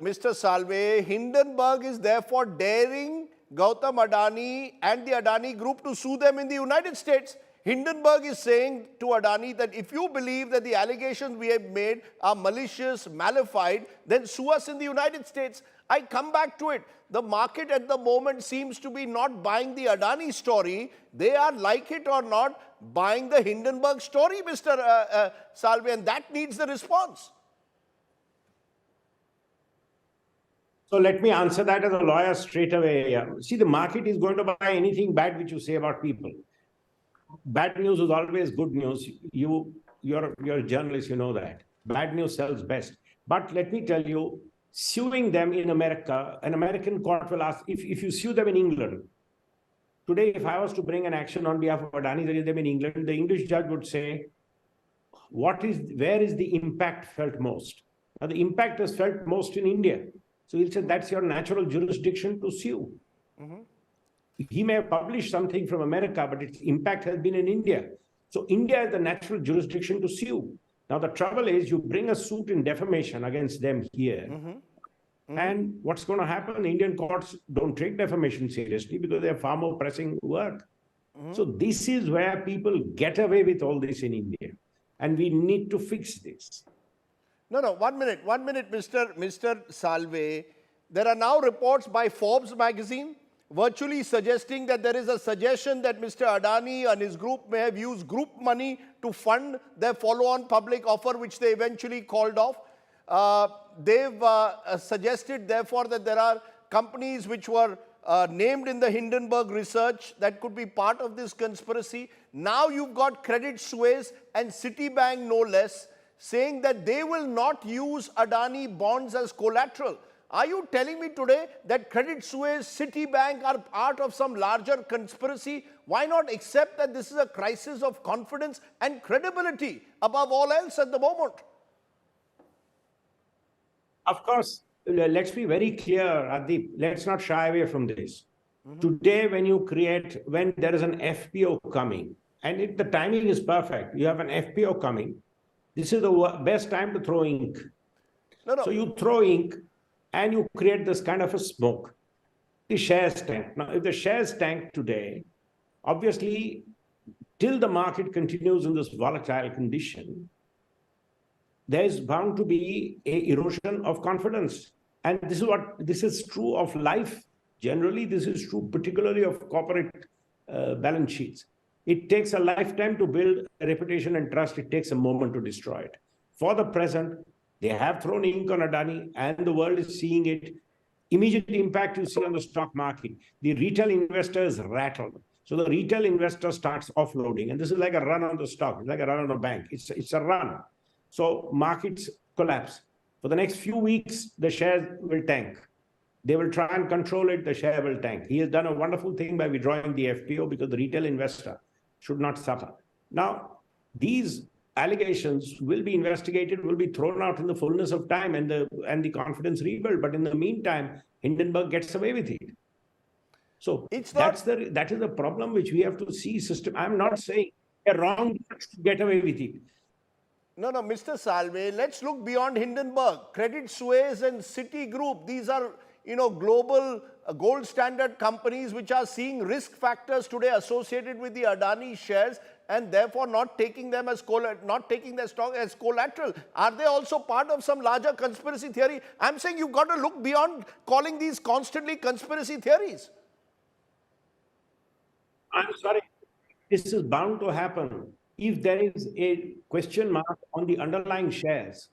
Mr. Salve, Hindenburg is therefore daring Gautam Adani and the Adani group to sue them in the United States. Hindenburg is saying to Adani that if you believe that the allegations we have made are malicious, malified, then sue us in the United States. I come back to it. The market at the moment seems to be not buying the Adani story. They are, like it or not, buying the Hindenburg story, Mr. Salve, and that needs the response. So let me answer that as a lawyer straight away. See, the market is going to buy anything bad which you say about people. Bad news is always good news. You're a journalist, you know that. Bad news sells best. But let me tell you, suing them in America, an American court will ask, if you sue them in England, today if I was to bring an action on behalf of Adani against them in England, the English judge would say, where is the impact felt most? Now, the impact is felt most in India. So he'll say, that's your natural jurisdiction to sue. Mm-hmm. He may have published something from America, but its impact has been in India. So India is the natural jurisdiction to sue. Now, the trouble is you bring a suit in defamation against them here. Mm-hmm. Mm-hmm. And what's going to happen? Indian courts don't take defamation seriously because they have far more pressing work. Mm-hmm. So this is where people get away with all this in India. And we need to fix this. No, 1 minute, Mr. Salve. There are now reports by Forbes magazine virtually suggesting that there is a suggestion that Mr. Adani and his group may have used group money to fund their follow-on public offer, which they eventually called off. They've suggested, therefore, that there are companies which were named in the Hindenburg research that could be part of this conspiracy. Now you've got Credit Suisse and Citibank, no less, saying that they will not use Adani bonds as collateral. Are you telling me today that Credit Suisse, Citibank are part of some larger conspiracy? Why not accept that this is a crisis of confidence and credibility above all else at the moment? Of course, let's be very clear, Adip. Let's not shy away from this. Mm-hmm. Today, when there is an FPO coming, and the timing is perfect, you have an FPO coming, this is the best time to throw ink. No. So you throw ink and you create this kind of a smoke. The shares tank. Now, if the shares tank today, obviously, till the market continues in this volatile condition, there is bound to be an erosion of confidence. And this is true of life. Generally, this is true particularly of corporate balance sheets. It takes a lifetime to build a reputation and trust. It takes a moment to destroy it. For the present, they have thrown ink on Adani and the world is seeing it. Immediate impact you see on the stock market. The retail investor is rattled. So the retail investor starts offloading. And this is like a run on the stock. It's like a run on a bank. It's a run. So markets collapse. For the next few weeks, the shares will tank. They will try and control it. The share will tank. He has done a wonderful thing by withdrawing the FPO because the retail investor should not suffer. Now, these allegations will be investigated, will be thrown out in the fullness of time and the confidence rebuilt. But in the meantime, Hindenburg gets away with it. So that is the problem which we have to see system. I'm not saying they're wrong to get away with it. No, Mr. Salve, let's look beyond Hindenburg. Credit Suisse and Citigroup, these are, global gold standard companies which are seeing risk factors today associated with the Adani shares and therefore not taking their stock as collateral. Are they also part of some larger conspiracy theory? I'm saying you've got to look beyond calling these constantly conspiracy theories. I'm sorry. This is bound to happen. If there is a question mark on the underlying shares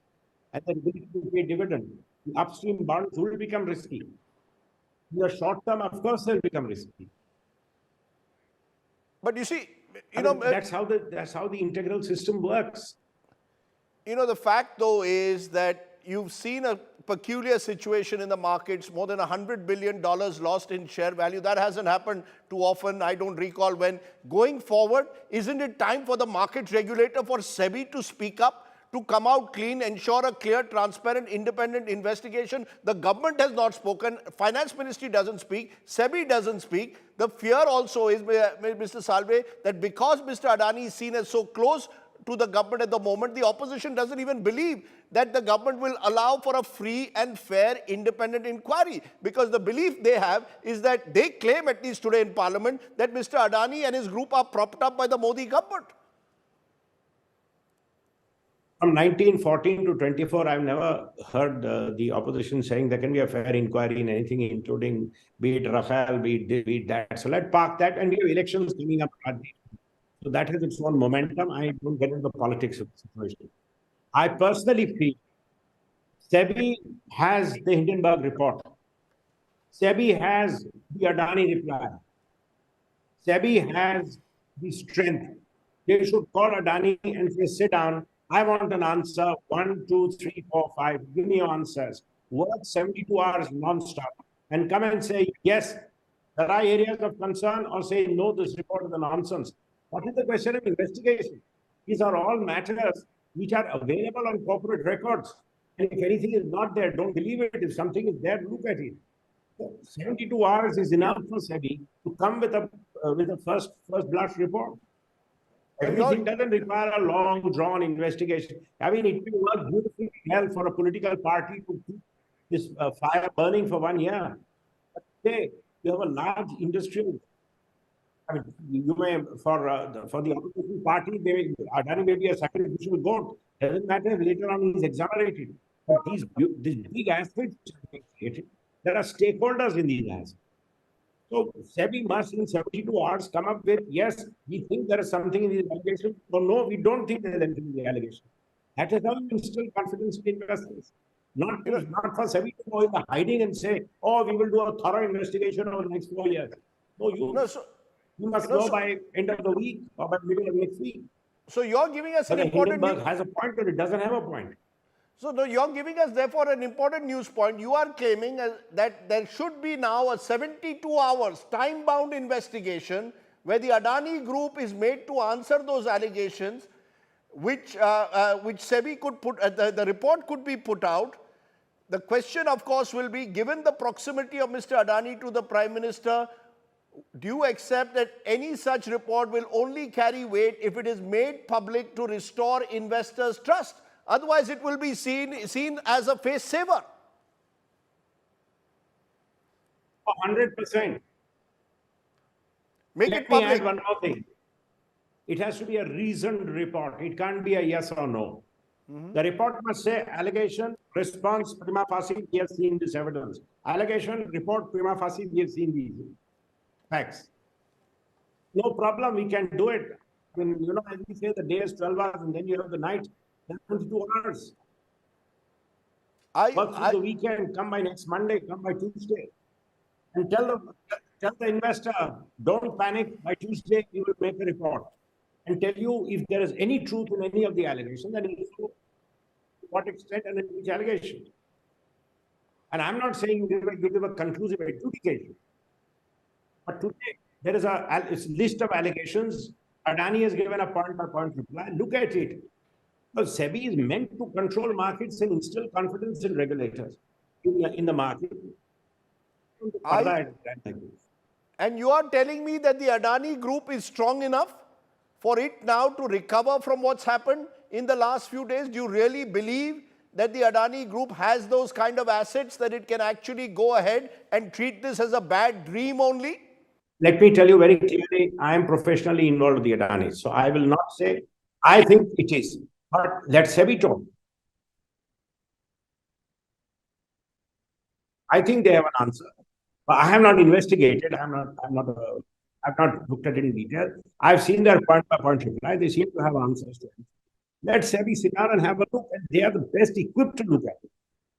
and the ability to pay dividend, the upstream bonds will become risky. In the short term, of course, they'll become risky. But you see, that's how the integral system works. The fact, though, is that you've seen a peculiar situation in the markets, more than $100 billion lost in share value. That hasn't happened too often. I don't recall when. Going forward, isn't it time for the market regulator, for SEBI, to speak up, to come out clean, ensure a clear, transparent, independent investigation? The government has not spoken. Finance Ministry doesn't speak. SEBI doesn't speak. The fear also is, Mr. Salve, that because Mr. Adani is seen as so close to the government at the moment. The opposition doesn't even believe that the government will allow for a free and fair independent inquiry, because the belief they have is that they claim, at least today in Parliament, that Mr. Adani and his group are propped up by the Modi government. From 1914 to 24, I've never heard the opposition saying there can be a fair inquiry in anything, including be it Rafale, be it that. So let's park that, and we have elections coming up. So that has its own momentum. I don't get into the politics of the situation. I personally feel SEBI has the Hindenburg report. SEBI has the Adani reply. SEBI has the strength. They should call Adani and say, sit down. I want an answer. 1, 2, 3, 4, 5. Give me your answers. Work 72 hours non-stop and come and say, yes, there are areas of concern, or say, no, this report is a nonsense. What is the question of investigation? These are all matters which are available on corporate records. And if anything is not there, don't believe it. If something is there, look at it. 72 hours is enough for SEBI to come with a first blush report. Everything doesn't require a long, drawn investigation. I mean, it will work beautifully well for a political party to keep this fire burning for 1 year. But today, you have a large industrial. I mean, you may for the opposition party, Adani may be a sacrificial goat. Doesn't matter. Later on, he's exonerated. But these big assets are created. There are stakeholders in these assets. So SEBI must, in 72 hours, come up with, yes, we think there is something in these allegations, or no, we don't think there is anything in the allegation. That is how you instill confidence in investors. Not for SEBI to go in the hiding and say, oh, we will do a thorough investigation over the next 4 years. No, you must know by end of the week or by middle of next week. So you're giving us an important... Hindenburg has a point, or it doesn't have a point. So you're giving us, therefore, an important news point. You are claiming that there should be now a 72 hours time-bound investigation where the Adani group is made to answer those allegations, which SEBI could put, the report could be put out. The question, of course, will be, given the proximity of Mr. Adani to the Prime Minister, do you accept that any such report will only carry weight if it is made public to restore investors' trust? Otherwise, it will be seen as a face saver. 100%. Make it public. Let me add one more thing. It has to be a reasoned report. It can't be a yes or no. The report must say allegation, response, prima facie, we have seen this evidence. Allegation, report, prima facie, we have seen these facts. No problem, we can do it. I mean, as we say, the day is 12 hours and then you have the night. That's 22 hours. Work through the weekend, come by next Monday, come by Tuesday. And tell the investor, don't panic, by Tuesday we will make a report. And tell you if there is any truth in any of the allegations, and to what extent and in which allegation. And I'm not saying you give a conclusive adjudication. But today, there is a list of allegations. Adani has given a point-by-point reply. Look at it. Because SEBI is meant to control markets and instill confidence in regulators in the market. And you are telling me that the Adani group is strong enough for it now to recover from what's happened in the last few days? Do you really believe that the Adani group has those kind of assets that it can actually go ahead and treat this as a bad dream only? Let me tell you very clearly, I am professionally involved with the Adani. So I will not say, I think it is. But let SEBI talk. I think they have an answer. But I have not investigated. I've not looked at it in detail. I've seen their point-by-point reply. They seem to have answers to it. Let SEBI sit down and have a look, and they are the best equipped to look at it.